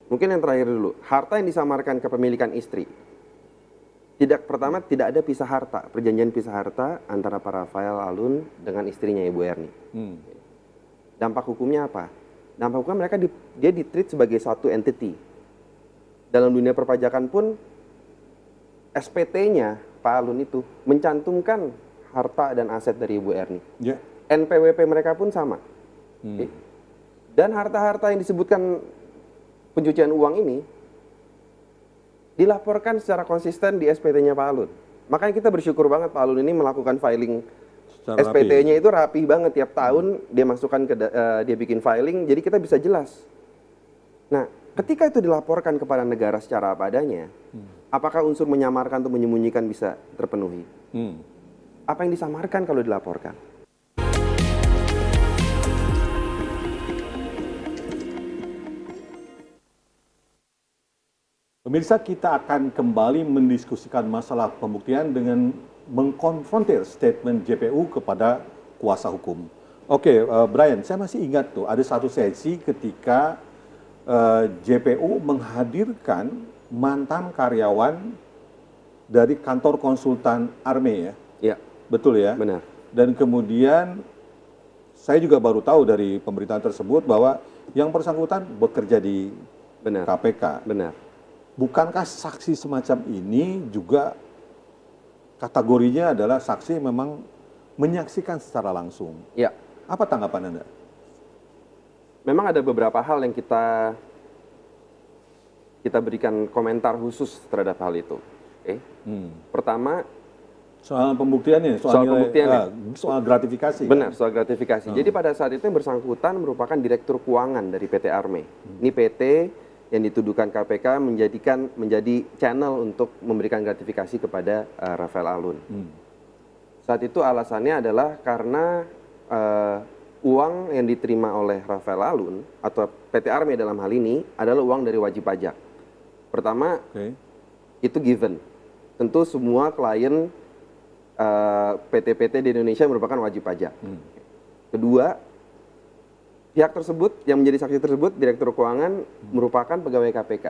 Mungkin yang terakhir dulu, harta yang disamarkan kepemilikan istri. Pertama, tidak ada pisah harta, perjanjian pisah harta antara Pak Rafael Alun dengan istrinya Ibu Erni. Dampak hukumnya apa? Dampak hukumnya dia di-treat sebagai satu entity. Dalam dunia perpajakan pun, SPT-nya Pak Alun itu mencantumkan harta dan aset dari Ibu Erni. Ya. NPWP mereka pun sama. Dan harta-harta yang disebutkan pencucian uang ini dilaporkan secara konsisten di SPT-nya Pak Alun. Makanya kita bersyukur banget Pak Alun ini melakukan filing SPT-nya itu rapi banget tiap tahun dia masukkan dia bikin filing, jadi kita bisa jelas. Nah, ketika itu dilaporkan kepada negara secara apa adanya, apakah unsur menyamarkan atau menyembunyikan bisa terpenuhi? Apa yang disamarkan kalau dilaporkan? Pemirsa, kita akan kembali mendiskusikan masalah pembuktian dengan mengkonfrontir statement JPU kepada kuasa hukum. Oke, Brian, saya masih ingat tuh ada satu sesi ketika JPU menghadirkan mantan karyawan dari kantor konsultan ARME ya. Ya, betul ya. Benar. Dan kemudian saya juga baru tahu dari pemberitaan tersebut bahwa yang bersangkutan bekerja di KPK. Benar. Bukankah saksi semacam ini juga kategorinya adalah saksi yang memang menyaksikan secara langsung? Ya. Apa tanggapan Anda? Memang ada beberapa hal yang kita berikan komentar khusus terhadap hal itu. Pertama, soal pembuktiannya, soal gratifikasi. Benar, soal gratifikasi. Jadi pada saat itu yang bersangkutan merupakan direktur keuangan dari PT ARME. Ini PT yang dituduhkan KPK menjadi channel untuk memberikan gratifikasi kepada Rafael Alun. Saat itu alasannya adalah karena uang yang diterima oleh Rafael Alun atau PT ARME dalam hal ini adalah uang dari wajib pajak. Pertama, itu given. Tentu semua klien PT-PT di Indonesia merupakan wajib pajak. Kedua, pihak tersebut yang menjadi saksi tersebut, direktur keuangan, merupakan pegawai KPK.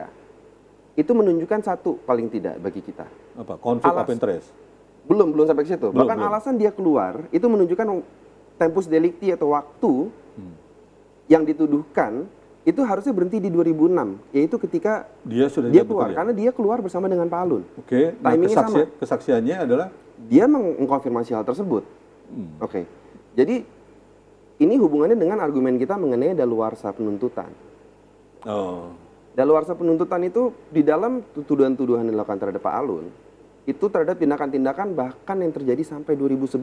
Itu menunjukkan satu paling tidak bagi kita. Apa? Konflik of interest? Belum sampai ke situ. Bahkan alasan dia keluar itu menunjukkan tempus delicti atau waktu yang dituduhkan itu harusnya berhenti di 2006, yaitu ketika dia keluar, karena dia keluar bersama dengan Pak Alun. Oke. Nah, kesaksiannya adalah dia mengkonfirmasi hal tersebut. Oke. Jadi ini hubungannya dengan argumen kita mengenai daluarsa penuntutan. Daluarsa penuntutan itu di dalam tuduhan-tuduhan yang dilakukan terhadap Pak Alun, itu terhadap tindakan-tindakan bahkan yang terjadi sampai 2011.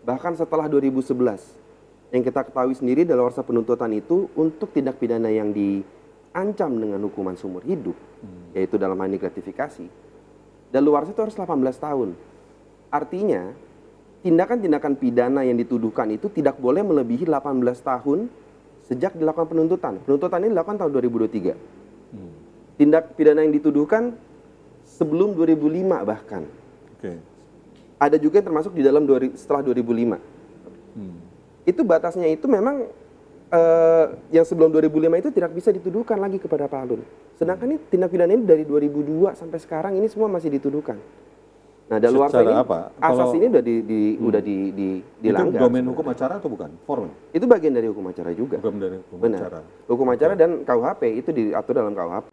Bahkan setelah 2011. Yang kita ketahui sendiri daluarsa penuntutan itu untuk tindak pidana yang diancam dengan hukuman seumur hidup, yaitu dalam hal ini gratifikasi. Daluarsa itu harus 18 tahun. Artinya, tindakan-tindakan pidana yang dituduhkan itu tidak boleh melebihi 18 tahun sejak dilakukan penuntutan. Penuntutan ini dilakukan tahun 2023. Tindak pidana yang dituduhkan sebelum 2005 bahkan. Ada juga yang termasuk di dalam setelah 2005. Itu batasnya itu memang yang sebelum 2005 itu tidak bisa dituduhkan lagi kepada Pak Alun. Sedangkan ini tindak pidana ini dari 2002 sampai sekarang ini semua masih dituduhkan. Nah, daluarsa ini, asas ini udah dilanggar. Itu domain hukum acara atau bukan? Formal? Itu bagian dari hukum acara juga. Bukan dari hukum acara. Hukum acara dan KUHP itu diatur dalam KUHP.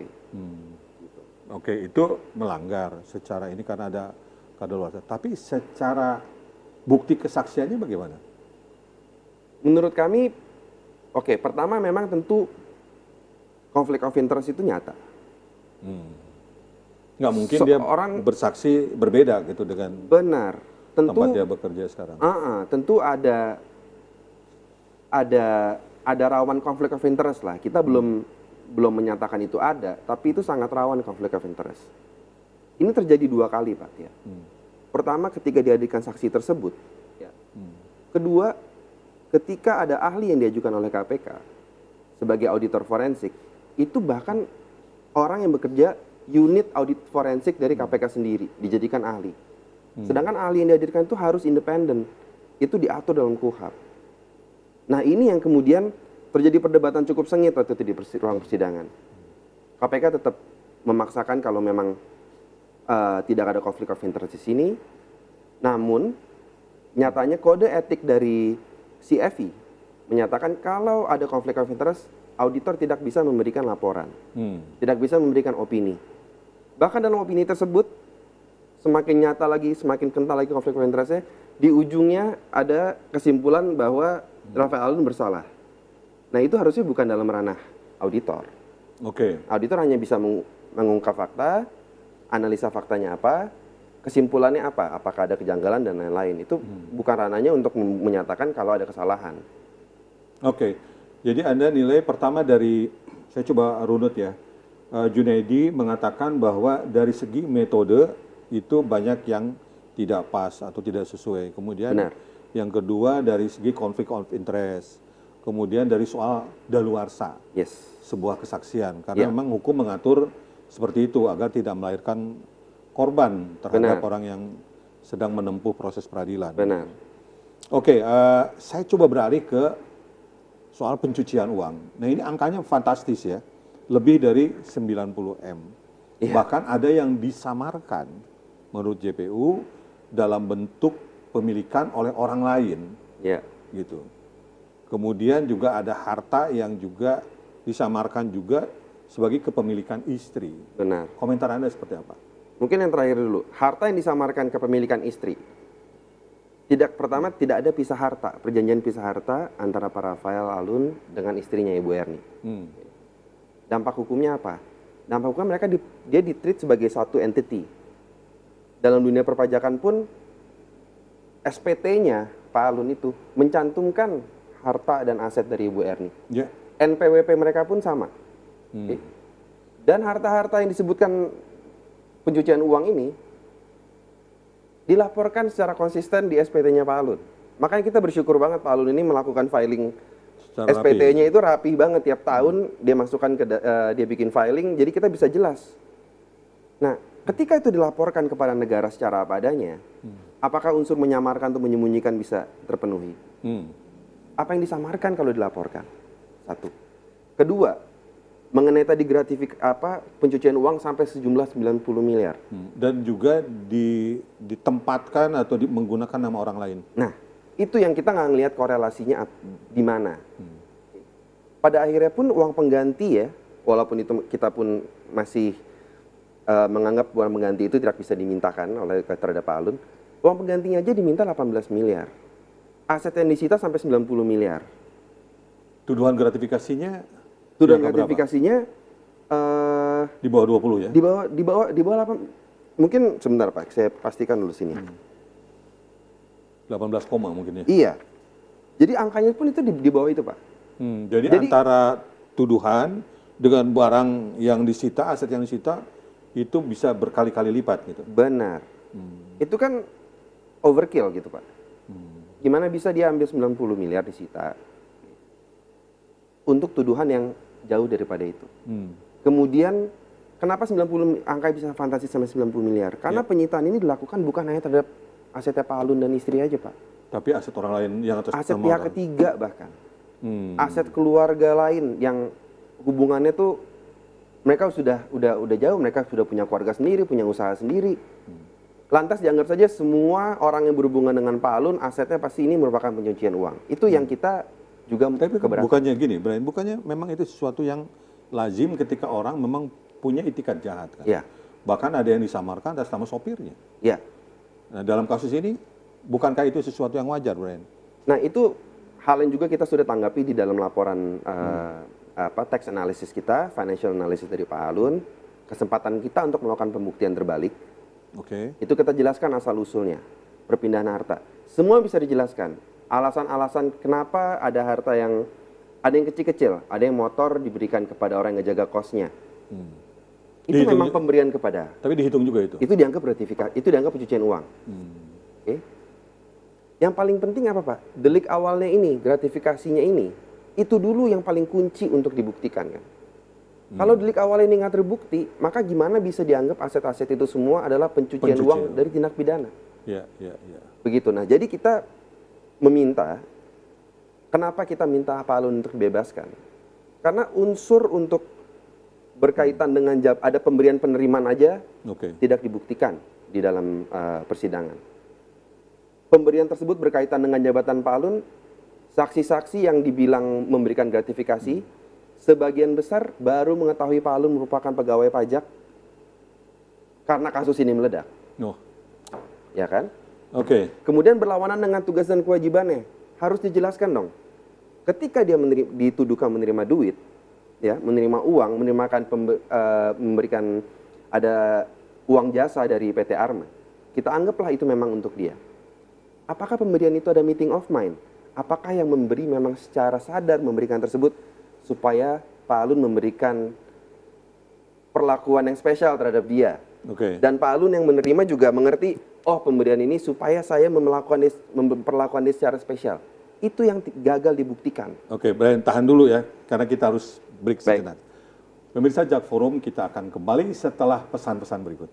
Oke, itu melanggar secara ini karena ada kadaluarsa. Tapi secara bukti kesaksiannya bagaimana? Menurut kami, pertama memang tentu konflik of interest itu nyata. Nggak mungkin dia bersaksi berbeda gitu dengan tempat dia bekerja sekarang. Tentu ada rawan konflik of interest lah. Kita belum menyatakan itu ada, tapi itu sangat rawan konflik of interest. Ini terjadi 2 kali, Pak. Ya. Pertama, ketika dihadirkan saksi tersebut. Ya. Kedua, ketika ada ahli yang diajukan oleh KPK sebagai auditor forensik, itu bahkan orang yang bekerja unit audit forensik dari KPK sendiri dijadikan ahli. Sedangkan ahli yang dihadirkan itu harus independen. Itu diatur dalam KUHP. Nah, ini yang kemudian terjadi perdebatan cukup sengit waktu itu di ruang persidangan. KPK tetap memaksakan kalau memang tidak ada konflik of interest di sini. Namun nyatanya kode etik dari CFE menyatakan kalau ada konflik of interest, auditor tidak bisa memberikan laporan, tidak bisa memberikan opini. Bahkan dalam opini tersebut, semakin nyata lagi, semakin kental lagi konflik of interest-nya, di ujungnya ada kesimpulan bahwa Rafael Alun bersalah. Nah itu harusnya bukan dalam ranah auditor. Oke. Auditor hanya bisa mengungkap fakta, analisa faktanya apa, kesimpulannya apa, apakah ada kejanggalan dan lain-lain. Itu bukan ranahnya untuk menyatakan kalau ada kesalahan. Oke, jadi Anda nilai pertama dari, saya coba runut ya, Junaidi mengatakan bahwa dari segi metode itu banyak yang tidak pas atau tidak sesuai. Kemudian Benar. yang kedua dari segi konflik of interest. Kemudian dari soal daluarsa, Yes. sebuah kesaksian. Karena Ya. memang hukum mengatur seperti itu agar tidak melahirkan korban terhadap Benar. orang yang sedang menempuh proses peradilan. Benar. Oke, saya coba beralih ke soal pencucian uang. Nah ini angkanya fantastis ya, lebih dari 90 M. Iya. Bahkan ada yang disamarkan menurut JPU dalam bentuk pemilikan oleh orang lain, Ya. gitu. Kemudian juga ada harta yang juga disamarkan juga sebagai kepemilikan istri. Benar. Komentar Anda seperti apa? Mungkin yang terakhir dulu, harta yang disamarkan kepemilikan istri. Pertama tidak ada pisah harta, perjanjian pisah harta antara Pak Rafael Alun dengan istrinya Ibu Erni. Dampak hukumnya apa? Dampak hukumnya mereka dia di-treat sebagai satu entity. Dalam dunia perpajakan pun SPT-nya Pak Alun itu mencantumkan harta dan aset dari Ibu Erni. Ya. NPWP mereka pun sama. Oke. Dan harta-harta yang disebutkan pencucian uang ini dilaporkan secara konsisten di SPT-nya Pak Alun. Makanya kita bersyukur banget Pak Alun ini melakukan filing Secara rapi. SPT-nya itu rapi banget tiap tahun dia masukkan dia bikin filing, jadi kita bisa jelas. Nah, ketika itu dilaporkan kepada negara secara apa adanya, apakah unsur menyamarkan atau menyembunyikan bisa terpenuhi? Apa yang disamarkan kalau dilaporkan? Satu. Kedua, mengenai tadi pencucian uang sampai sejumlah 90 miliar. Dan juga ditempatkan atau menggunakan nama orang lain. Nah, itu yang kita nggak ngelihat korelasinya di mana. Pada akhirnya pun uang pengganti ya, walaupun itu kita pun masih menganggap uang pengganti itu tidak bisa dimintakan oleh terhadap Pak Alun, uang penggantinya aja diminta 18 miliar. Aset yang disita sampai 90 miliar. Tuduhan gratifikasinya Tuduhan di angka gratifikasinya berapa? Di bawah 20 ya? di bawah 8, mungkin sebentar Pak, saya pastikan dulu sini. 18 koma mungkin ya? Iya. Jadi angkanya pun itu di bawah itu Pak. Jadi antara tuduhan dengan barang yang disita, aset yang disita, itu bisa berkali-kali lipat gitu? Benar. Itu kan overkill gitu Pak. Gimana bisa dia ambil 90 miliar disita untuk tuduhan yang jauh daripada itu. Kemudian kenapa 90 angka bisa fantastis sampai 90 miliar? Karena penyitaan ini dilakukan bukan hanya terhadap asetnya Pak Alun dan istri aja Pak. Tapi aset orang lain yang atas Aset nama pihak orang. ketiga bahkan. Aset keluarga lain yang hubungannya tuh mereka udah jauh, mereka sudah punya keluarga sendiri, punya usaha sendiri. Lantas dianggap saja semua orang yang berhubungan dengan Pak Alun asetnya pasti ini merupakan pencucian uang. Itu yang kita juga Tapi keberatan. bukannya gini, Brian, bukannya memang itu sesuatu yang lazim ketika orang memang punya itikat jahat kan? Ya. Bahkan ada yang disamarkan atas nama sopirnya. Ya. Nah, dalam kasus ini, bukankah itu sesuatu yang wajar, Brian? Nah, itu hal yang juga kita sudah tanggapi di dalam laporan tax analysis kita, financial analysis dari Pak Alun, kesempatan kita untuk melakukan pembuktian terbalik. Oke. Itu kita jelaskan asal-usulnya, perpindahan harta. Semua bisa dijelaskan. Alasan-alasan kenapa ada harta yang ada yang kecil-kecil, ada yang motor diberikan kepada orang yang ngejaga kosnya. Itu Dihitung- memang pemberian kepada. Tapi dihitung juga itu? Itu dianggap gratifikasi, itu dianggap pencucian uang. Oke. Yang paling penting apa Pak? Delik awalnya ini, gratifikasinya ini, itu dulu yang paling kunci untuk dibuktikan kan. Kalau delik awal ini nggak terbukti, maka gimana bisa dianggap aset-aset itu semua adalah pencucian uang dari tindak pidana? Ya. Begitu. Nah, jadi kita meminta, kenapa kita minta Pak Alun untuk dibebaskan? Karena unsur untuk berkaitan dengan ada pemberian penerimaan aja Oke. tidak dibuktikan di dalam persidangan. Pemberian tersebut berkaitan dengan jabatan Pak Alun, saksi-saksi yang dibilang memberikan gratifikasi, sebagian besar baru mengetahui Pak Alun merupakan pegawai pajak karena kasus ini meledak, Oh, ya kan? oke. Kemudian berlawanan dengan tugas dan kewajibannya, harus dijelaskan dong. Ketika dia dituduhkan menerima duit, ya, menerima uang, memberikan ada uang jasa dari PT Arma, kita anggaplah itu memang untuk dia. Apakah pemberian itu ada meeting of mind? Apakah yang memberi memang secara sadar memberikan tersebut supaya Pak Alun memberikan perlakuan yang spesial terhadap dia? Oke. Dan Pak Alun yang menerima juga mengerti, oh pemberian ini supaya saya memperlakukan dia secara spesial. Itu yang gagal dibuktikan. Oke, Brian, tahan dulu ya, karena kita harus break Baik. sejenak. Pemirsa Jak Forum, kita akan kembali setelah pesan-pesan berikut.